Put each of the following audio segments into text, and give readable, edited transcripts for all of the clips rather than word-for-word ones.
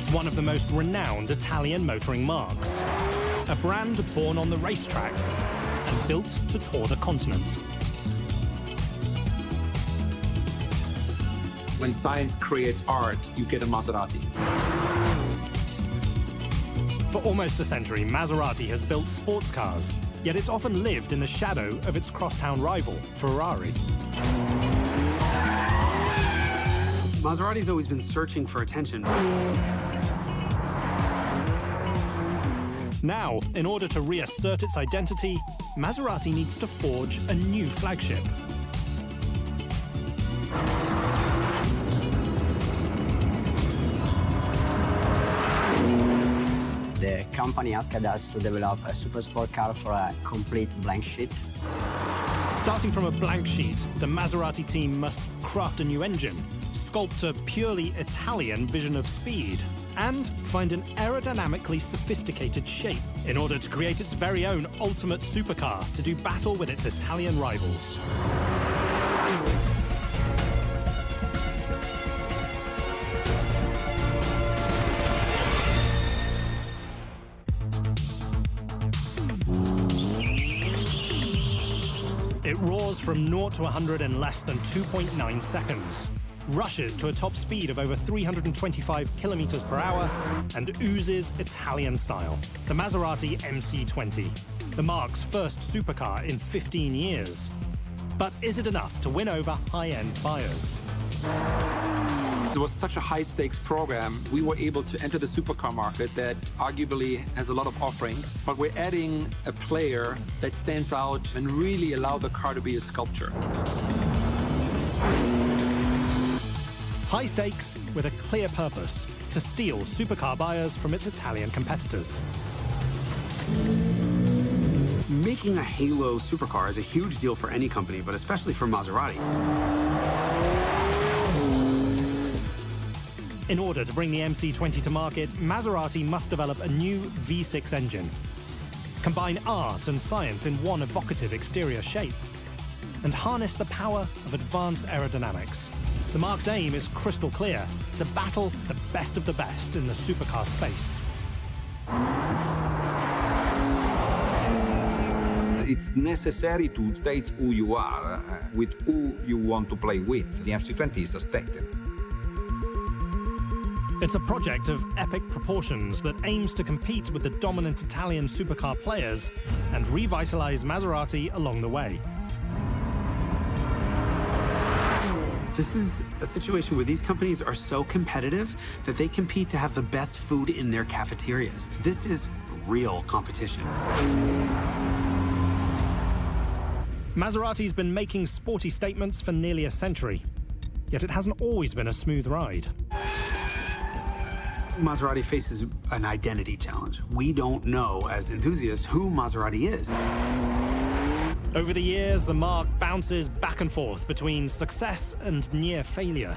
It's one of the most renowned Italian motoring marques, a brand born on the racetrack and built to tour the continent. When science creates art, you get a Maserati. For almost a century, Maserati has built sports cars, yet it's often lived in the shadow of its crosstown rival, Ferrari. Maserati's always been searching for attention. Now, in order to reassert its identity, Maserati needs to forge a new flagship. The company asked us to develop a super sport car for a complete blank sheet. Starting from a blank sheet, the Maserati team must craft a new engine, sculpt a purely Italian vision of speed, and find an aerodynamically sophisticated shape in order to create its very own ultimate supercar to do battle with its Italian rivals. It roars from 0 to 100 in less than 2.9 seconds, rushes to a top speed of over 325 kilometers per hour, and oozes Italian style. The Maserati MC20, the marque's first supercar in 15 years. But is it enough to win over high-end buyers? It was such a high-stakes program. We were able to enter the supercar market that arguably has a lot of offerings, but we're adding a player that stands out and really allow the car to be a sculpture. High stakes with a clear purpose: to steal supercar buyers from its Italian competitors. Making a halo supercar is a huge deal for any company, but especially for Maserati. In order to bring the MC20 to market, Maserati must develop a new V6 engine, combine art and science in one evocative exterior shape, and harness the power of advanced aerodynamics. The marque's aim is crystal clear: to battle the best of the best in the supercar space. It's necessary to state who you are, with who you want to play with. The MC20 is a statement. It's a project of epic proportions that aims to compete with the dominant Italian supercar players and revitalize Maserati along the way. This is a situation where these companies are so competitive that they compete to have the best food in their cafeterias. This is real competition. Maserati's been making sporty statements for nearly a century, yet it hasn't always been a smooth ride. Maserati faces an identity challenge. We don't know, as enthusiasts, who Maserati is. Over the years, the marque bounces back and forth between success and near failure,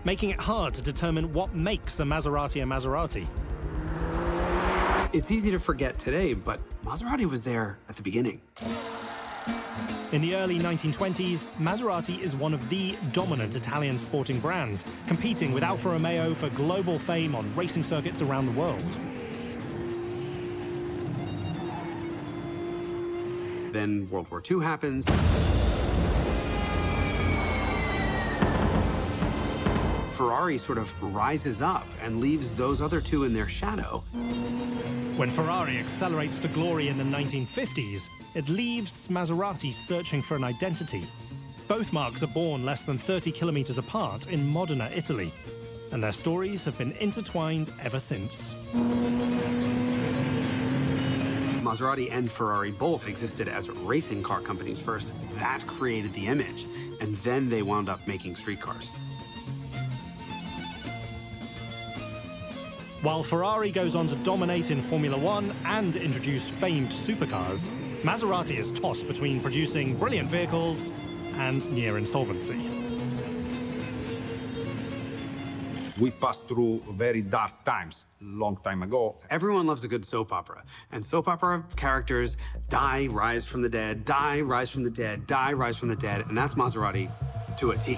making it hard to determine what makes a Maserati a Maserati. It's easy to forget today, but Maserati was there at the beginning. In the early 1920s, Maserati is one of the dominant Italian sporting brands, competing with Alfa Romeo for global fame on racing circuits around the world. Then World War II happens. Ferrari sort of rises up and leaves those other two in their shadow. When Ferrari accelerates to glory in the 1950s, it leaves Maserati searching for an identity. Both marques are born less than 30 kilometers apart in Modena, Italy, and their stories have been intertwined ever since. Maserati and Ferrari both existed as racing car companies first. That created the image, and then they wound up making street cars. While Ferrari goes on to dominate in Formula One and introduce famed supercars, Maserati is tossed between producing brilliant vehicles and near insolvency. We passed through very dark times a long time ago. Everyone loves a good soap opera, and soap opera characters die, rise from the dead, die, rise from the dead, die, rise from the dead, and that's Maserati to a T.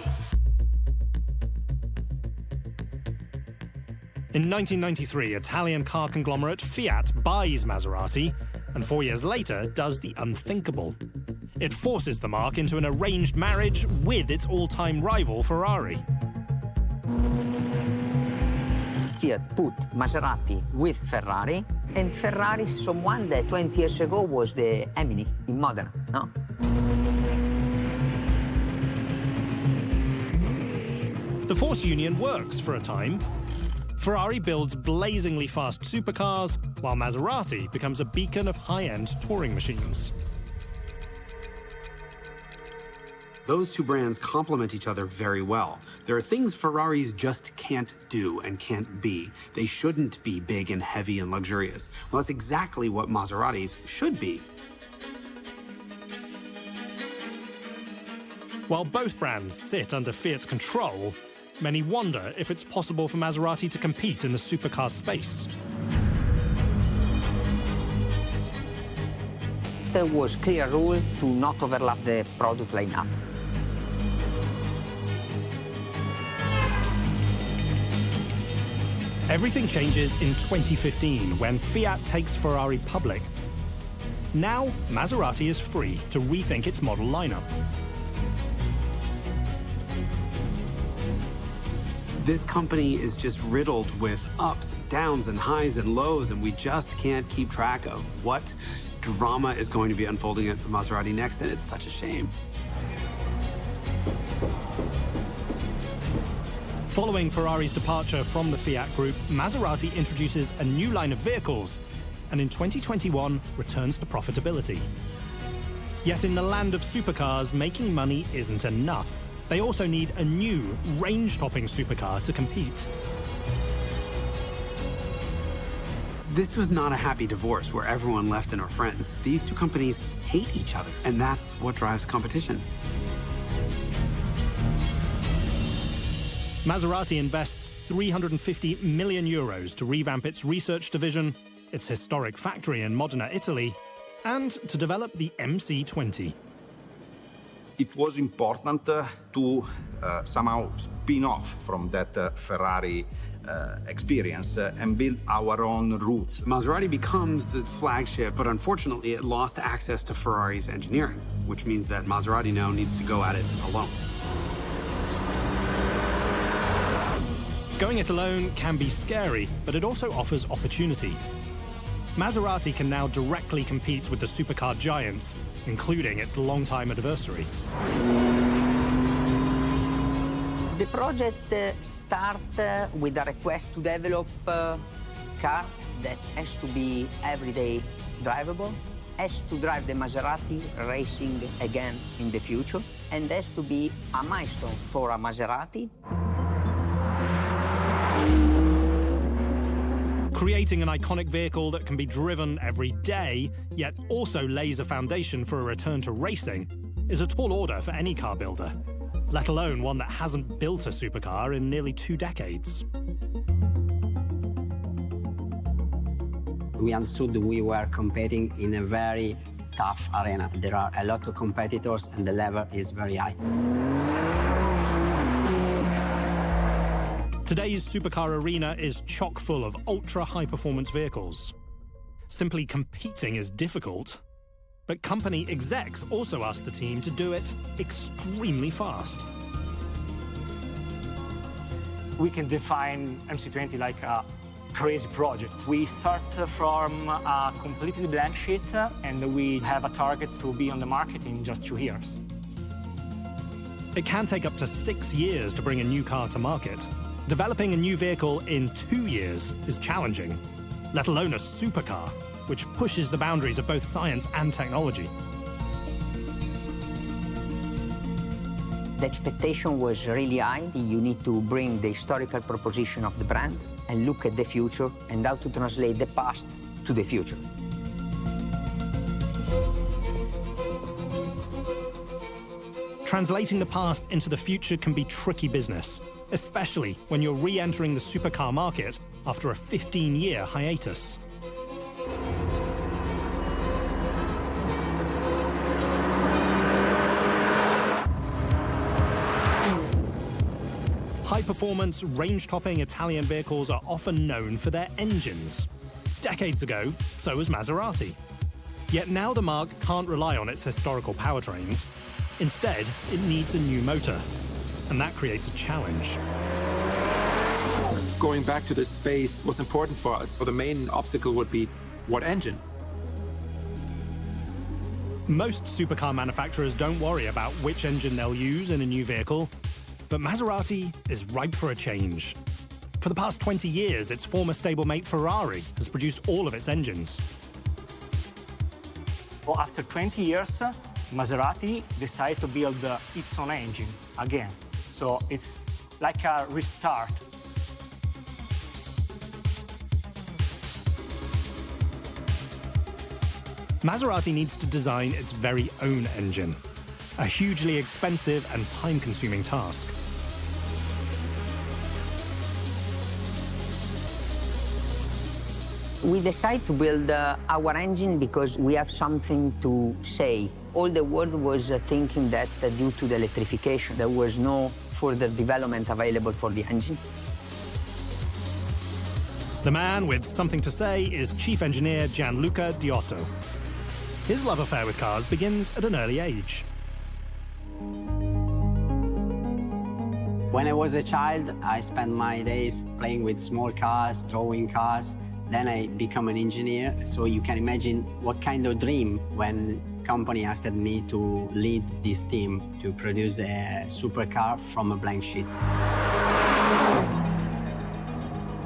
In 1993, Italian car conglomerate Fiat buys Maserati, and 4 years later does the unthinkable. It forces the marque into an arranged marriage with its all-time rival Ferrari. Fiat put Maserati with Ferrari, and Ferrari, someone that 20 years ago was the Emini in Modena, no? The forced union works for a time. Ferrari builds blazingly fast supercars, while Maserati becomes a beacon of high-end touring machines. Those two brands complement each other very well. There are things Ferraris just can't do and can't be. They shouldn't be big and heavy and luxurious. Well, that's exactly what Maseratis should be. While both brands sit under Fiat's control, many wonder if it's possible for Maserati to compete in the supercar space. There was clear rule to not overlap the product lineup. Everything changes in 2015 when Fiat takes Ferrari public. Now, Maserati is free to rethink its model lineup. This company is just riddled with ups, downs, and highs and lows, and we just can't keep track of what drama is going to be unfolding at Maserati next, and it's such a shame. Following Ferrari's departure from the Fiat Group, Maserati introduces a new line of vehicles, and in 2021 returns to profitability. Yet in the land of supercars, making money isn't enough. They also need a new, range-topping supercar to compete. This was not a happy divorce where everyone left and are friends. These two companies hate each other, and that's what drives competition. Maserati invests 350 million euros to revamp its research division, its historic factory in Modena, Italy, and to develop the MC20. It was important to somehow spin off from that Ferrari experience and build our own roots. Maserati becomes the flagship, but unfortunately it lost access to Ferrari's engineering, which means that Maserati now needs to go at it alone. Going it alone can be scary, but it also offers opportunity. Maserati can now directly compete with the supercar giants, including its longtime adversary. The project starts with a request to develop a car that has to be everyday drivable, has to drive the Maserati racing again in the future, and has to be a milestone for a Maserati. Creating an iconic vehicle that can be driven every day, yet also lays a foundation for a return to racing, is a tall order for any car builder, let alone one that hasn't built a supercar in nearly 2 decades. We understood we were competing in a very tough arena. There are a lot of competitors and the level is very high. Today's supercar arena is chock full of ultra-high-performance vehicles. Simply competing is difficult, but company execs also asked the team to do it extremely fast. We can define MC20 like a crazy project. We start from a completely blank sheet, and we have a target to be on the market in just 2 years. It can take up to 6 years to bring a new car to market. Developing a new vehicle in 2 years is challenging, let alone a supercar, which pushes the boundaries of both science and technology. The expectation was really high. You need to bring the historical proposition of the brand and look at the future and how to translate the past to the future. Translating the past into the future can be tricky business, especially when you're re-entering the supercar market after a 15-year hiatus. High-performance, range-topping Italian vehicles are often known for their engines. Decades ago, so was Maserati. Yet now the marque can't rely on its historical powertrains. Instead, it needs a new motor. And that creates a challenge. Going back to this space was important for us. So the main obstacle would be what engine? Most supercar manufacturers don't worry about which engine they'll use in a new vehicle. But Maserati is ripe for a change. For the past 20 years, its former stablemate Ferrari has produced all of its engines. Well, after 20 years, Maserati decided to build its own engine again. So it's like a restart. Maserati needs to design its very own engine, a hugely expensive and time-consuming task. We decided to build our engine because we have something to say. All the world was thinking that due to the electrification, there was no further development available for the engine. The man with something to say is Chief Engineer Gianluca Diotto. His love affair with cars begins at an early age. When I was a child, I spent my days playing with small cars, drawing cars. Then I become an engineer, so you can imagine what kind of dream when company asked me to lead this team to produce a supercar from a blank sheet.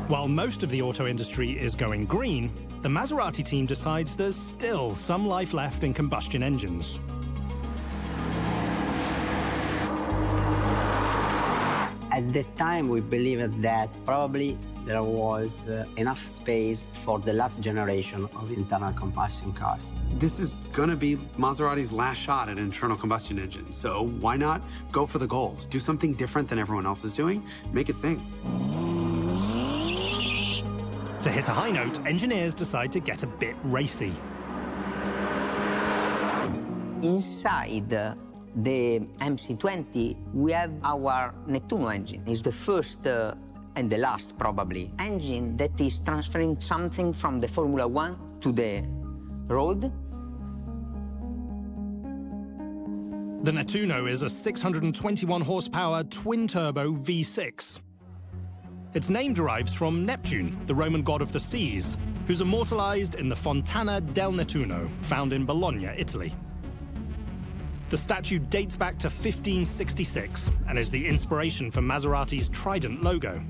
While most of the auto industry is going green, the Maserati team decides there's still some life left in combustion engines. At the time, we believed that probably there was enough space for the last generation of internal combustion cars. This is gonna be Maserati's last shot at an internal combustion engine, so why not go for the gold? Do something different than everyone else is doing, make it sing. To hit a high note, engineers decide to get a bit racy. Inside the MC20, we have our Nettuno engine. It's the first and the last, probably, engine that is transferring something from the Formula One to the road. The Nettuno is a 621 horsepower twin-turbo V6. Its name derives from Neptune, the Roman god of the seas, who's immortalized in the Fontana del Nettuno, found in Bologna, Italy. The statue dates back to 1566 and is the inspiration for Maserati's Trident logo.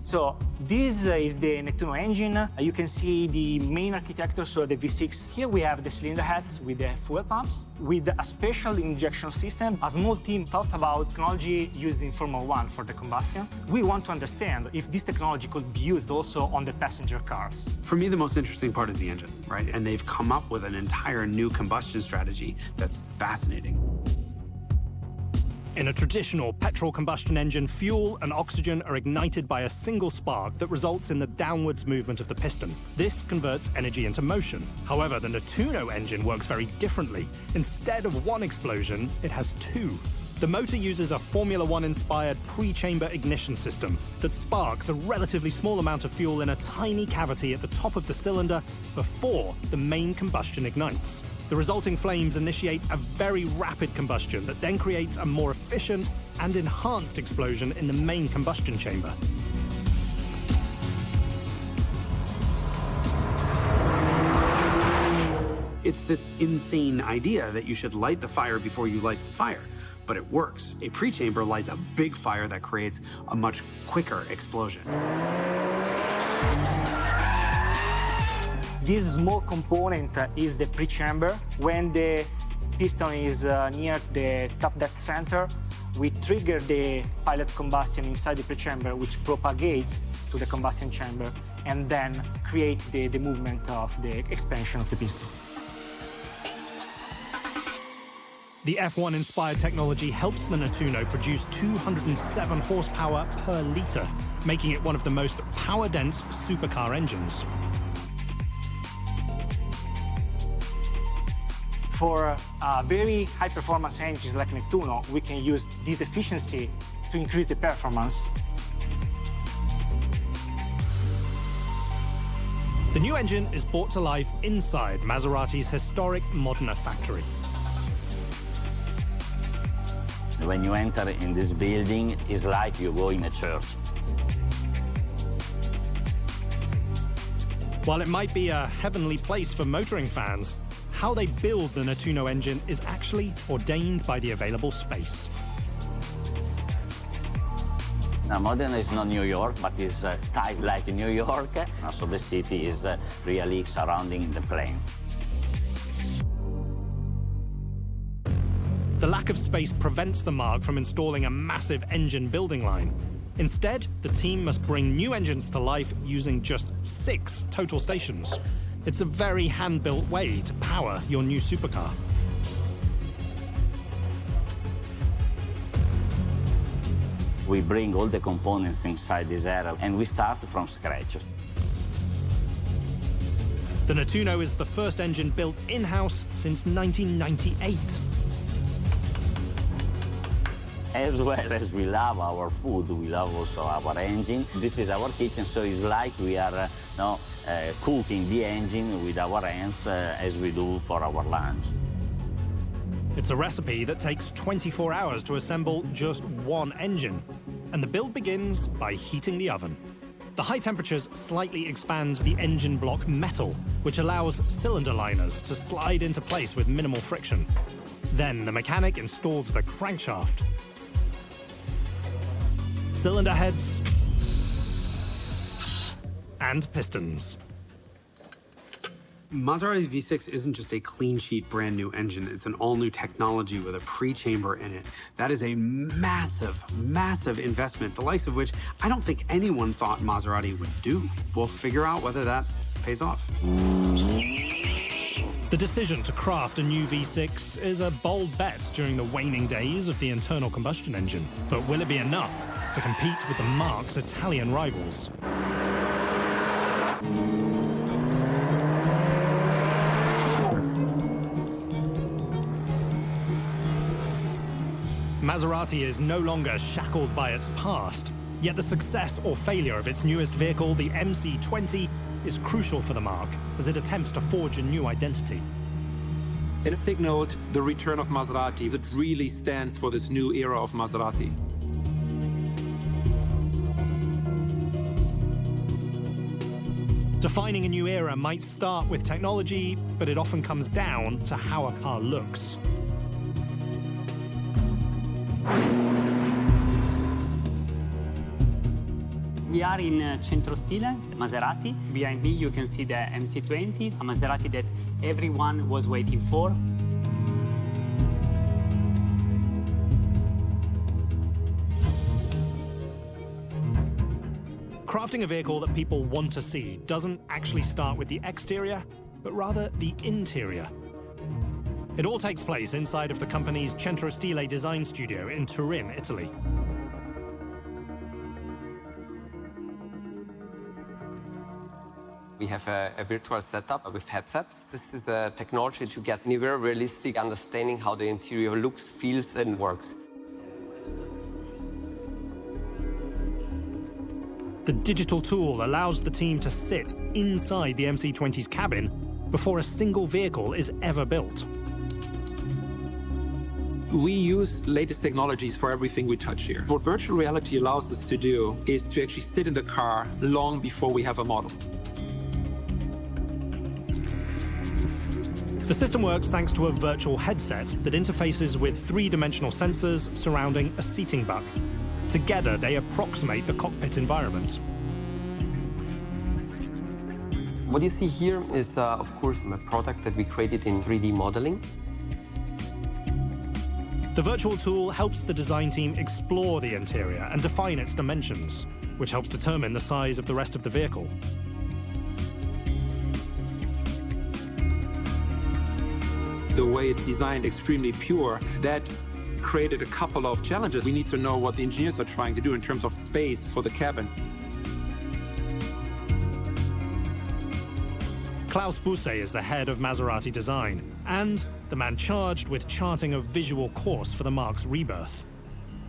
So this is the Nettuno engine. You can see the main architecture, so the V6. Here we have the cylinder heads with the fuel pumps. With a special injection system, a small team thought about technology used in Formula One for the combustion. We want to understand if this technology could be used also on the passenger cars. For me, the most interesting part is the engine, right? And they've come up with an entire new combustion strategy that's fascinating. In a traditional petrol combustion engine, fuel and oxygen are ignited by a single spark that results in the downwards movement of the piston. This converts energy into motion. However, the Nettuno engine works very differently. Instead of one explosion, it has two. The motor uses a Formula One-inspired pre-chamber ignition system that sparks a relatively small amount of fuel in a tiny cavity at the top of the cylinder before the main combustion ignites. The resulting flames initiate a very rapid combustion that then creates a more efficient and enhanced explosion in the main combustion chamber. It's this insane idea that you should light the fire before you light the fire, but it works. A pre-chamber lights a big fire that creates a much quicker explosion. This small component is the pre-chamber. When the piston is near the top dead center, we trigger the pilot combustion inside the pre-chamber, which propagates to the combustion chamber and then create the movement of the expansion of the piston. The F1-inspired technology helps the Nettuno produce 207 horsepower per litre, making it one of the most power-dense supercar engines. For very high-performance engines like Nettuno, we can use this efficiency to increase the performance. The new engine is brought to life inside Maserati's historic Modena factory. When you enter in this building, it's like you go in a church. While it might be a heavenly place for motoring fans, how they build the Nettuno engine is actually ordained by the available space. Now, Modena is not New York, but it's typed like New York, so the city is really surrounding the plane. The lack of space prevents the Mark from installing a massive engine building line. Instead, the team must bring new engines to life using just 6 total stations. It's a very hand-built way to power your new supercar. We bring all the components inside this area, and we start from scratch. The Nettuno is the first engine built in-house since 1998. As well as we love our food, we love also our engine. This is our kitchen, so it's like we are cooking the engine with our hands as we do for our lunch. It's a recipe that takes 24 hours to assemble just one engine, and the build begins by heating the oven. The high temperatures slightly expand the engine block metal, which allows cylinder liners to slide into place with minimal friction. Then the mechanic installs the crankshaft, cylinder heads, and pistons. Maserati's V6 isn't just a clean sheet brand new engine, it's an all new technology with a pre-chamber in it. That is a massive, massive investment, the likes of which I don't think anyone thought Maserati would do. We'll figure out whether that pays off. The decision to craft a new V6 is a bold bet during the waning days of the internal combustion engine. But will it be enough to compete with the Mark's Italian rivals? Maserati is no longer shackled by its past, yet the success or failure of its newest vehicle, the MC20, is crucial for the Mark as it attempts to forge a new identity. It signaled the return of Maserati. It really stands for this new era of Maserati. Defining a new era might start with technology, but it often comes down to how a car looks. We are in Centro Stile, Maserati. Behind me you can see the MC20, a Maserati that everyone was waiting for. Crafting a vehicle that people want to see doesn't actually start with the exterior, but rather the interior. It all takes place inside of the company's Centro Stile design studio in Turin, Italy. We have a virtual setup with headsets. This is a technology to get a very realistic understanding how the interior looks, feels, and works. The digital tool allows the team to sit inside the MC20's cabin before a single vehicle is ever built. We use latest technologies for everything we touch here. What virtual reality allows us to do is to actually sit in the car long before we have a model. The system works thanks to a virtual headset that interfaces with three-dimensional sensors surrounding a seating buck. Together, they approximate the cockpit environment. What you see here is, of course, a product that we created in 3D modeling. The virtual tool helps the design team explore the interior and define its dimensions, which helps determine the size of the rest of the vehicle. The way it's designed, extremely pure, that created a couple of challenges. We need to know what the engineers are trying to do in terms of space for the cabin. Klaus Busse is the head of Maserati design, and the man charged with charting a visual course for the marque's rebirth.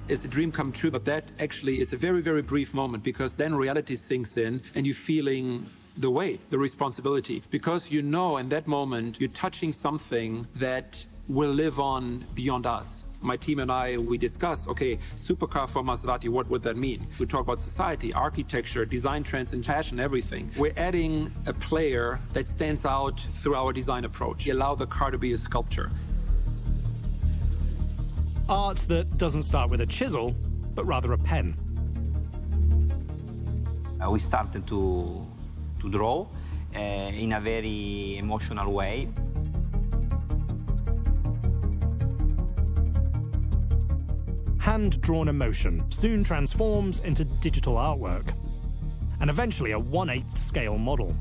It's a dream come true, but that actually is a very, very brief moment, because then reality sinks in and you're feeling the weight, the responsibility, because you know in that moment you're touching something that will live on beyond us. My team and I, we discuss, okay, supercar for Maserati, what would that mean? We talk about society, architecture, design trends and fashion, everything. We're adding a player that stands out through our design approach. We allow the car to be a sculpture. Art that doesn't start with a chisel, but rather a pen. We started to draw in a very emotional way. Hand-drawn emotion soon transforms into digital artwork, and eventually a 1/8 scale model.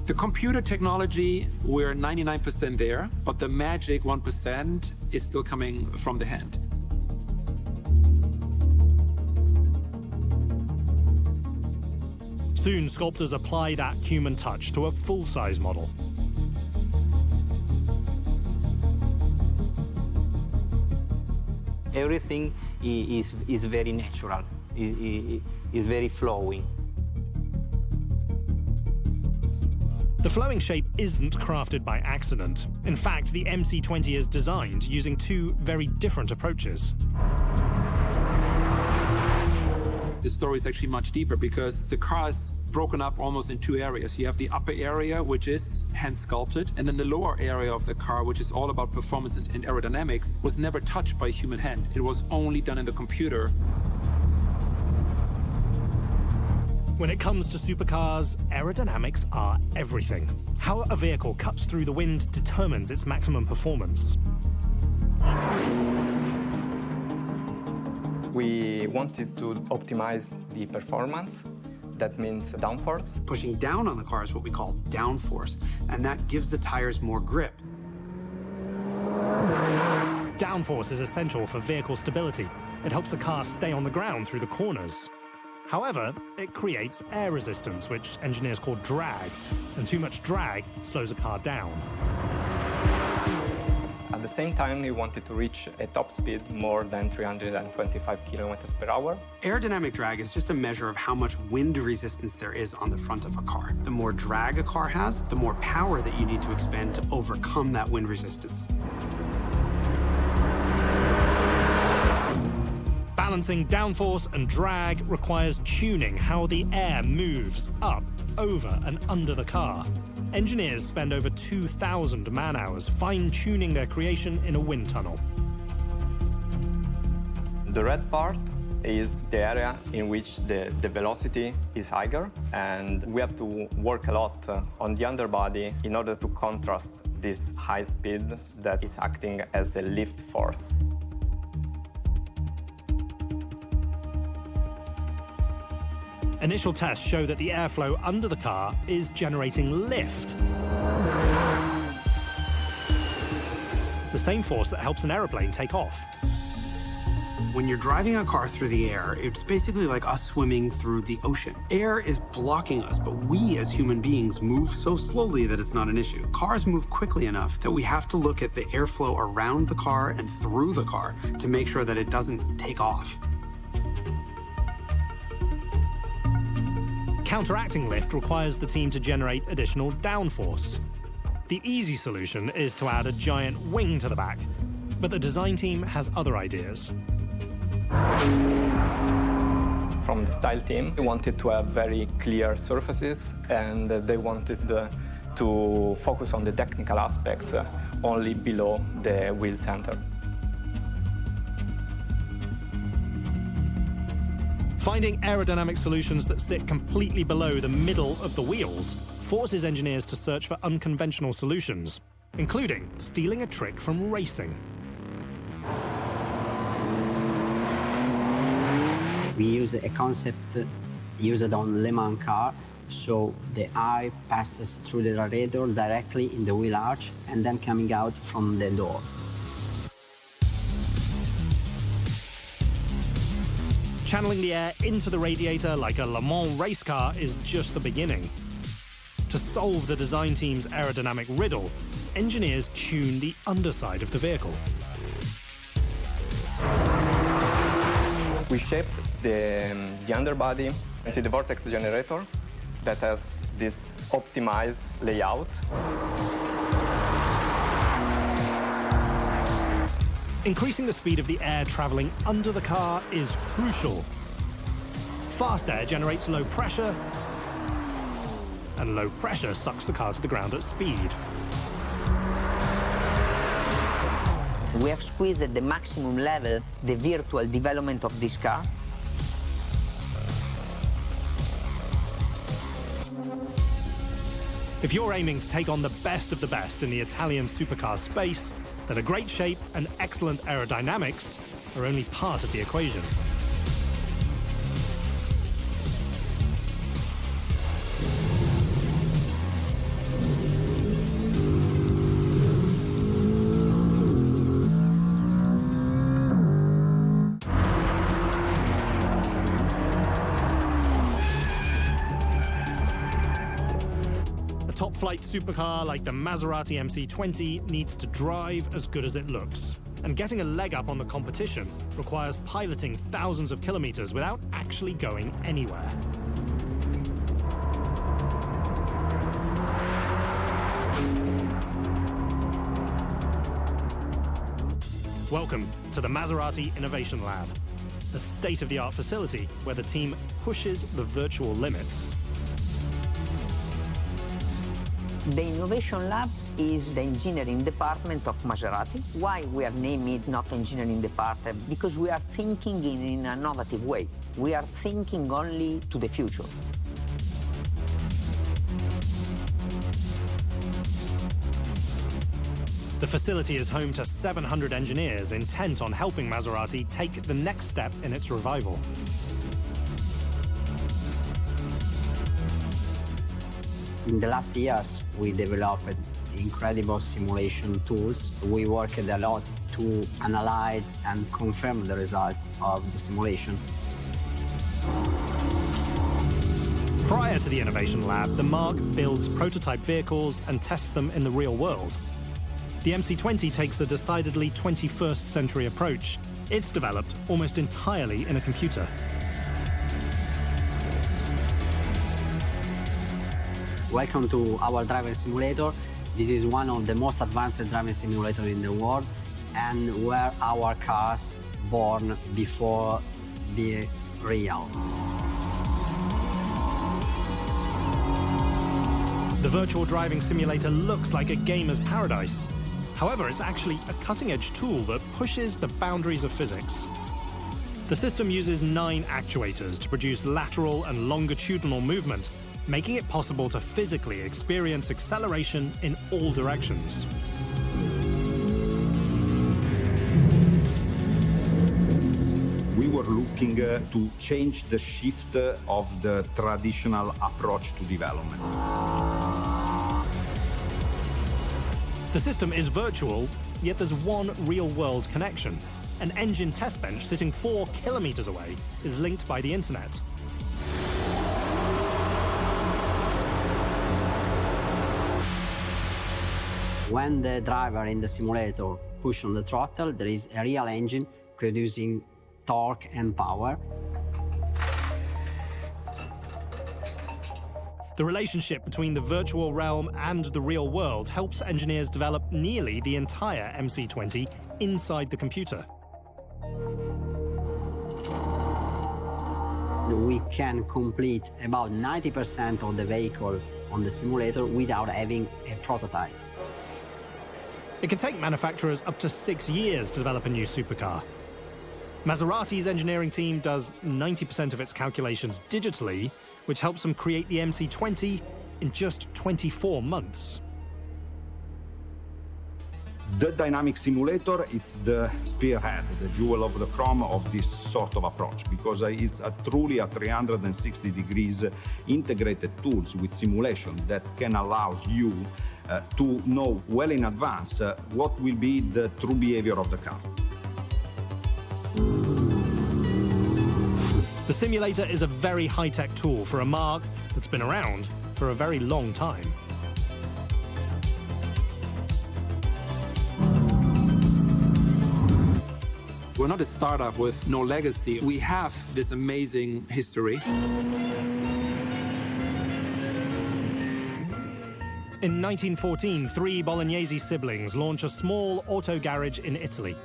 The computer technology, we're 99% there, but the magic 1% is still coming from the hand. Soon, sculptors apply that human touch to a full-size model. Everything is very natural, is very flowing. The flowing shape isn't crafted by accident. In fact, the MC20 is designed using two very different approaches. The story is actually much deeper, because the car is broken up almost in two areas. You have the upper area, which is hand sculpted, and then the lower area of the car, which is all about performance and aerodynamics, was never touched by a human hand. It was only done in the computer. When it comes to supercars, aerodynamics are everything. How a vehicle cuts through the wind determines its maximum performance. We wanted to optimize the performance. That means downforce. Pushing down on the car is what we call downforce, and that gives the tires more grip. Downforce is essential for vehicle stability. It helps the car stay on the ground through the corners. However, it creates air resistance, which engineers call drag, and too much drag slows a car down. At the same time, we wanted to reach a top speed more than 325 kilometers per hour. Aerodynamic drag is just a measure of how much wind resistance there is on the front of a car. The more drag a car has, the more power that you need to expend to overcome that wind resistance. Balancing downforce and drag requires tuning how the air moves up, over, and under the car. Engineers spend over 2,000 man-hours fine-tuning their creation in a wind tunnel. The red part is the area in which the velocity is higher, and we have to work a lot on the underbody in order to contrast this high speed that is acting as a lift force. Initial tests show that the airflow under the car is generating lift. The same force that helps an aeroplane take off. When you're driving a car through the air, it's basically like us swimming through the ocean. Air is blocking us, but we as human beings move so slowly that it's not an issue. Cars move quickly enough that we have to look at the airflow around the car and through the car to make sure that it doesn't take off. Counteracting lift requires the team to generate additional downforce. The easy solution is to add a giant wing to the back, but the design team has other ideas. From the style team, we wanted to have very clear surfaces, and they wanted to focus on the technical aspects only below the wheel center. Finding aerodynamic solutions that sit completely below the middle of the wheels forces engineers to search for unconventional solutions, including stealing a trick from racing. We use a concept used on Le Mans car, so the eye passes through the radiator directly in the wheel arch and then coming out from the door. Channeling the air into the radiator like a Le Mans race car is just the beginning. To solve the design team's aerodynamic riddle, engineers tune the underside of the vehicle. We shaped the underbody. You see the vortex generator that has this optimized layout. Increasing the speed of the air traveling under the car is crucial. Fast air generates low pressure, and low pressure sucks the car to the ground at speed. We have squeezed at the maximum level the virtual development of this car. If you're aiming to take on the best of the best in the Italian supercar space, then a great shape and excellent aerodynamics are only part of the equation. Top-flight supercar like the Maserati MC20 needs to drive as good as it looks. And getting a leg up on the competition requires piloting thousands of kilometers without actually going anywhere. Welcome to the Maserati Innovation Lab, a state-of-the-art facility where the team pushes the virtual limits. The Innovation Lab is the engineering department of Maserati. Why we are named it not engineering department? Because we are thinking in an innovative way. We are thinking only to the future. The facility is home to 700 engineers intent on helping Maserati take the next step in its revival. In the last years, we developed incredible simulation tools. We worked a lot to analyze and confirm the result of the simulation. Prior to the Innovation Lab, the Mark builds prototype vehicles and tests them in the real world. The MC20 takes a decidedly 21st century approach. It's developed almost entirely in a computer. Welcome to our driving simulator. This is one of the most advanced driving simulators in the world, and where our cars born before being real. The virtual driving simulator looks like a gamer's paradise. However, it's actually a cutting-edge tool that pushes the boundaries of physics. The system uses 9 actuators to produce lateral and longitudinal movement, making it possible to physically experience acceleration in all directions. We were looking to change the shift of the traditional approach to development. The system is virtual, yet there's one real-world connection. An engine test bench sitting 4 kilometers away is linked by the internet. When the driver in the simulator pushes on the throttle, there is a real engine producing torque and power. The relationship between the virtual realm and the real world helps engineers develop nearly the entire MC20 inside the computer. We can complete about 90% of the vehicle on the simulator without having a prototype. It can take manufacturers up to 6 years to develop a new supercar. Maserati's engineering team does 90% of its calculations digitally, which helps them create the MC20 in just 24 months. The dynamic simulator is the spearhead, the jewel of the crown of this sort of approach, because it's truly a 360 degrees integrated tools with simulation that can allow you to know well in advance what will be the true behavior of the car. The simulator is a very high-tech tool for a Mark that's been around for a very long time. We're not a startup with no legacy. We have this amazing history. In 1914, 3 Bolognese siblings launch a small auto garage in Italy.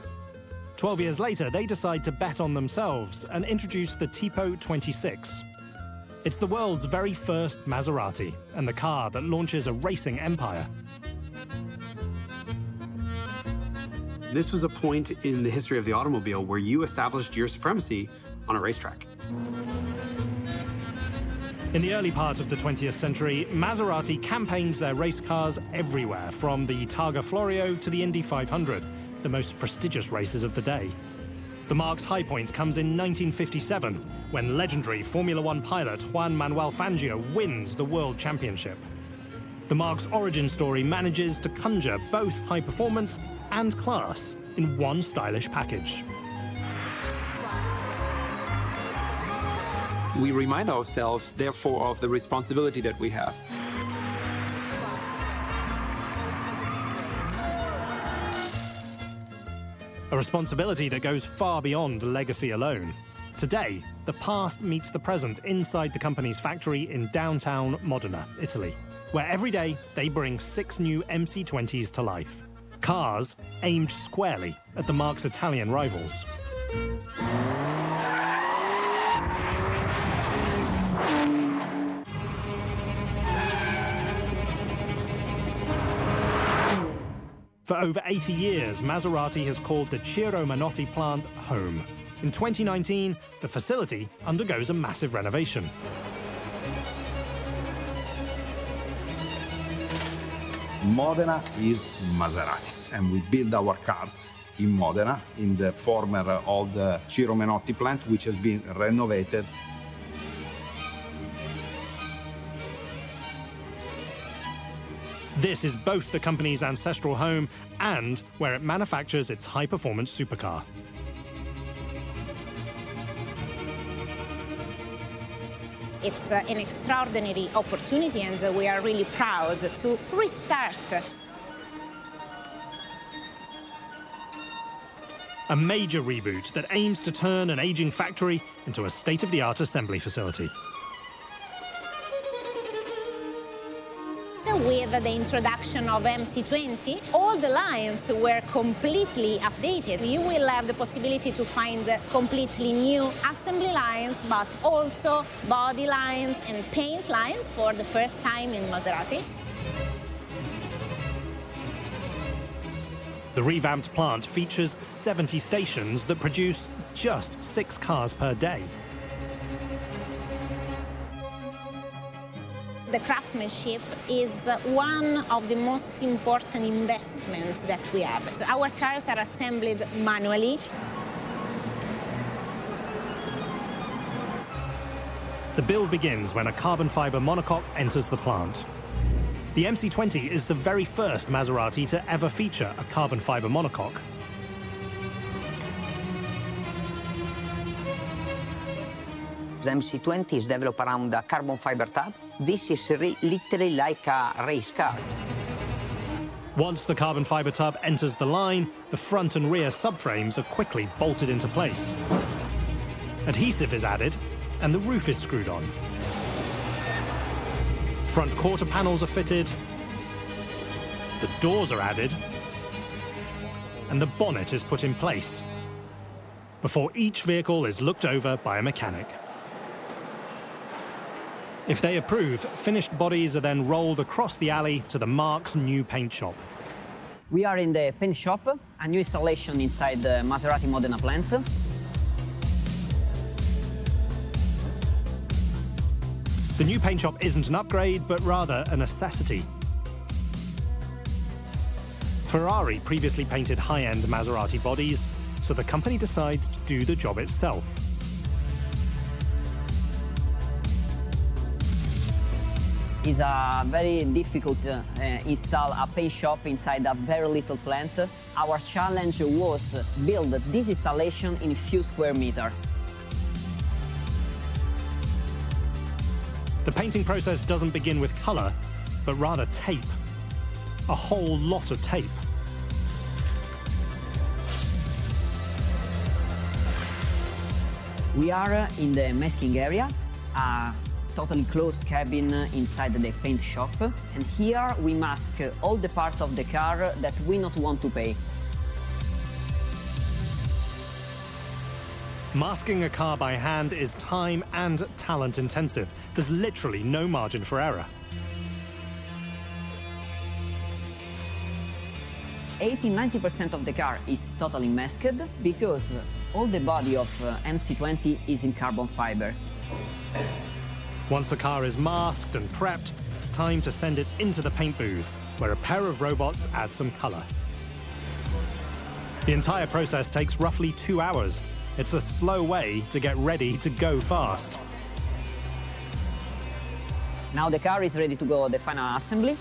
12 years later, they decide to bet on themselves and introduce the Tipo 26. It's the world's very first Maserati and the car that launches a racing empire. This was a point in the history of the automobile where you established your supremacy on a racetrack. In the early part of the 20th century, Maserati campaigns their race cars everywhere, from the Targa Florio to the Indy 500, the most prestigious races of the day. The marque's high point comes in 1957, when legendary Formula One pilot Juan Manuel Fangio wins the World Championship. The marque's origin story manages to conjure both high performance and class in one stylish package. We remind ourselves, therefore, of the responsibility that we have. A responsibility that goes far beyond legacy alone. Today, the past meets the present inside the company's factory in downtown Modena, Italy, where every day they bring 6 new MC20s to life. Cars aimed squarely at the marque's Italian rivals. For over 80 years, Maserati has called the Ciro Menotti plant home. In 2019, the facility undergoes a massive renovation. Modena is Maserati, and we build our cars in Modena, in the former old Ciro Menotti plant, which has been renovated. This is both the company's ancestral home and where it manufactures its high-performance supercar. It's an extraordinary opportunity, and we are really proud to restart. A major reboot that aims to turn an aging factory into a state-of-the-art assembly facility. With the introduction of MC20, all the lines were completely updated. You will have the possibility to find completely new assembly lines, but also body lines and paint lines for the first time in Maserati. The revamped plant features 70 stations that produce just 6 cars per day. The craftsmanship is one of the most important investments that we have. So our cars are assembled manually. The build begins when a carbon fiber monocoque enters the plant. The MC20 is the very first Maserati to ever feature a carbon fiber monocoque. The MC20 is developed around a carbon fiber tub. This is literally like a race car. Once the carbon fiber tub enters the line, the front and rear subframes are quickly bolted into place. Adhesive is added, and the roof is screwed on. Front quarter panels are fitted, the doors are added, and the bonnet is put in place before each vehicle is looked over by a mechanic. If they approve, finished bodies are then rolled across the alley to the marque's new paint shop. We are in the paint shop, a new installation inside the Maserati Modena plant. The new paint shop isn't an upgrade, but rather a necessity. Ferrari previously painted high-end Maserati bodies, so the company decides to do the job itself. It's a very difficult to install a paint shop inside a very little plant. Our challenge was build this installation in a few square meters. The painting process doesn't begin with color, but rather tape. A whole lot of tape. We are in the masking area, a totally closed cabin inside the paint shop. And here we mask all the parts of the car that we not want to pay. Masking a car by hand is time and talent intensive. There's literally no margin for error. 80–90% of the car is totally masked because all the body of MC20 is in carbon fiber. Once the car is masked and prepped, it's time to send it into the paint booth, where a pair of robots add some color. The entire process takes roughly 2 hours. It's a slow way to get ready to go fast. Now the car is ready to go the final assembly.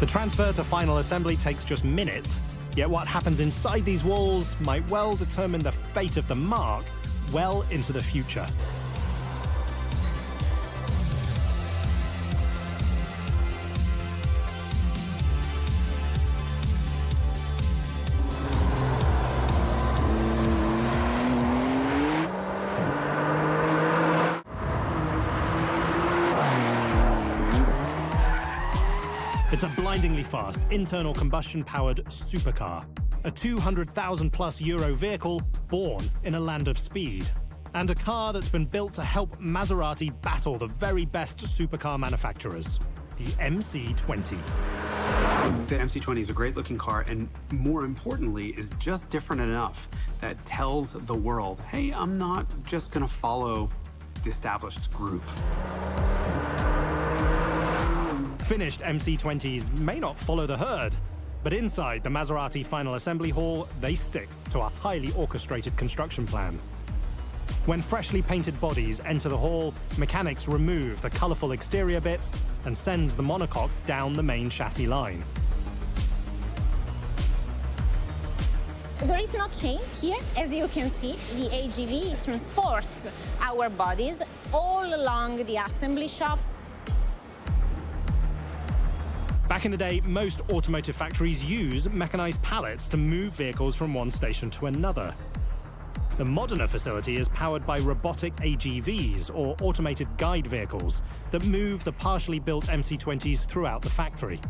The transfer to final assembly takes just minutes, yet what happens inside these walls might well determine the fate of the marque well into the future. It's a blindingly fast, internal combustion-powered supercar. A 200,000-plus euro vehicle born in a land of speed. And a car that's been built to help Maserati battle the very best supercar manufacturers, the MC20. The MC20 is a great-looking car, and more importantly, is just different enough that tells the world, hey, I'm not just going to follow the established group. Finished MC20s may not follow the herd, but inside the Maserati final assembly hall, they stick to a highly orchestrated construction plan. When freshly painted bodies enter the hall, mechanics remove the colorful exterior bits and send the monocoque down the main chassis line. There is no chain here. As you can see, the AGV transports our bodies all along the assembly shop. Back in the day, most automotive factories use mechanized pallets to move vehicles from one station to another. The Modena facility is powered by robotic AGVs, or automated guide vehicles, that move the partially built MC20s throughout the factory.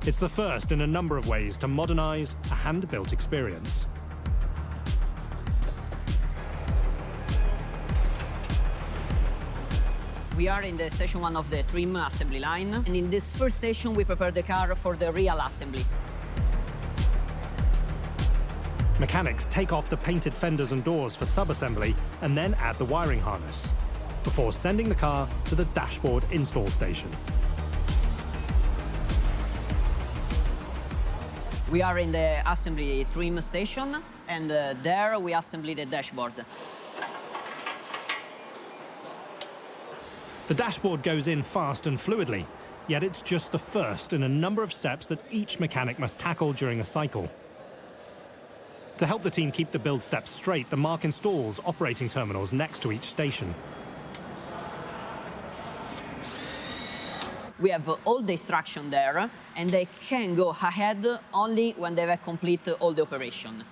It's the first in a number of ways to modernize a hand-built experience. We are in the station 1 of the trim assembly line, and in this first station we prepare the car for the real assembly. Mechanics take off the painted fenders and doors for sub-assembly and then add the wiring harness, before sending the car to the dashboard install station. We are in the assembly trim station, and there we assemble the dashboard. The dashboard goes in fast and fluidly, yet it's just the first in a number of steps that each mechanic must tackle during a cycle. To help the team keep the build steps straight, the marque installs operating terminals next to each station. We have all the instruction there, and they can go ahead only when they have completed all the operation.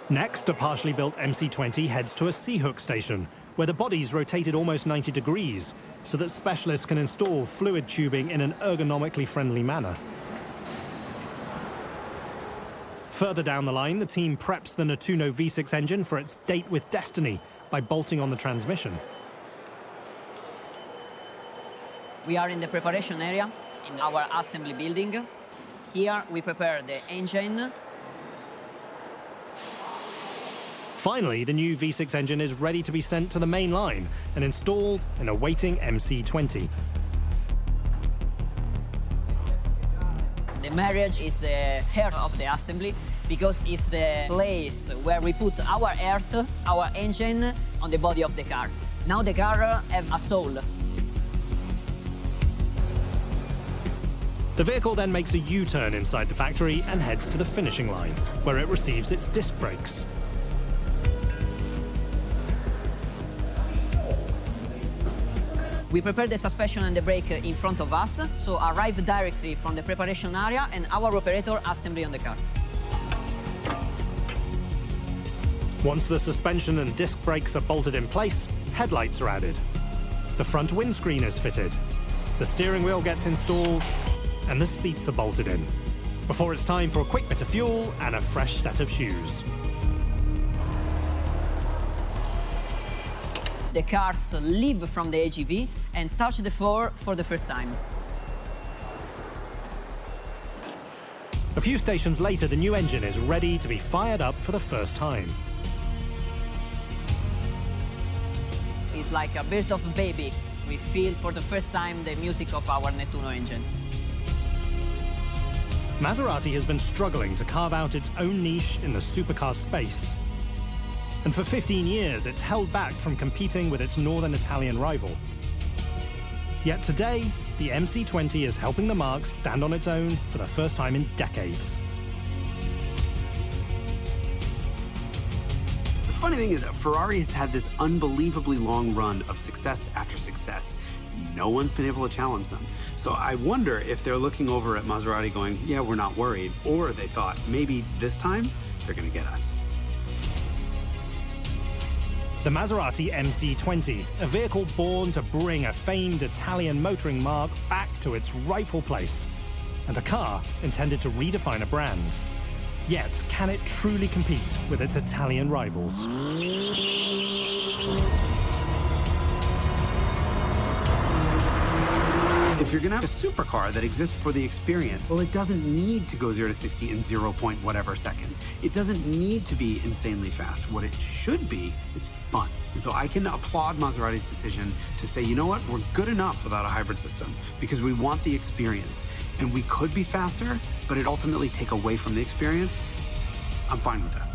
Next, a partially built MC20 heads to a C-hook station, where the body's rotated almost 90 degrees, so that specialists can install fluid tubing in an ergonomically friendly manner. Further down the line, the team preps the Nettuno V6 engine for its date with destiny by bolting on the transmission. We are in the preparation area in our assembly building. Here we prepare the engine. Finally, the new V6 engine is ready to be sent to the main line and installed in a waiting MC20. The marriage is the heart of the assembly because it's the place where we put our heart, our engine, on the body of the car. Now the car has a soul. The vehicle then makes a U-turn inside the factory and heads to the finishing line, where it receives its disc brakes. We prepare the suspension and the brake in front of us, so arrive directly from the preparation area and our operator assembly on the car. Once the suspension and disc brakes are bolted in place, headlights are added. The front windscreen is fitted. The steering wheel gets installed, and the seats are bolted in. Before it's time for a quick bit of fuel and a fresh set of shoes. The cars leave from the AGV and touch the floor for the first time. A few stations later, the new engine is ready to be fired up for the first time. It's like a birth of a baby. We feel for the first time the music of our Nettuno engine. Maserati has been struggling to carve out its own niche in the supercar space. And for 15 years, it's held back from competing with its northern Italian rival. Yet today, the MC20 is helping the marque stand on its own for the first time in decades. The funny thing is that Ferrari has had this unbelievably long run of success after success. No one's been able to challenge them. So I wonder if they're looking over at Maserati going, yeah, we're not worried, or they thought, maybe this time they're going to get us. The Maserati MC20, a vehicle born to bring a famed Italian motoring marque back to its rightful place, and a car intended to redefine a brand. Yet, can it truly compete with its Italian rivals? If you're going to have a supercar that exists for the experience, well, it doesn't need to go 0 to 60 in 0 point whatever seconds. It doesn't need to be insanely fast. What it should be is fun. And so I can applaud Maserati's decision to say, you know what, we're good enough without a hybrid system because we want the experience. And we could be faster, but it ultimately take away from the experience. I'm fine with that.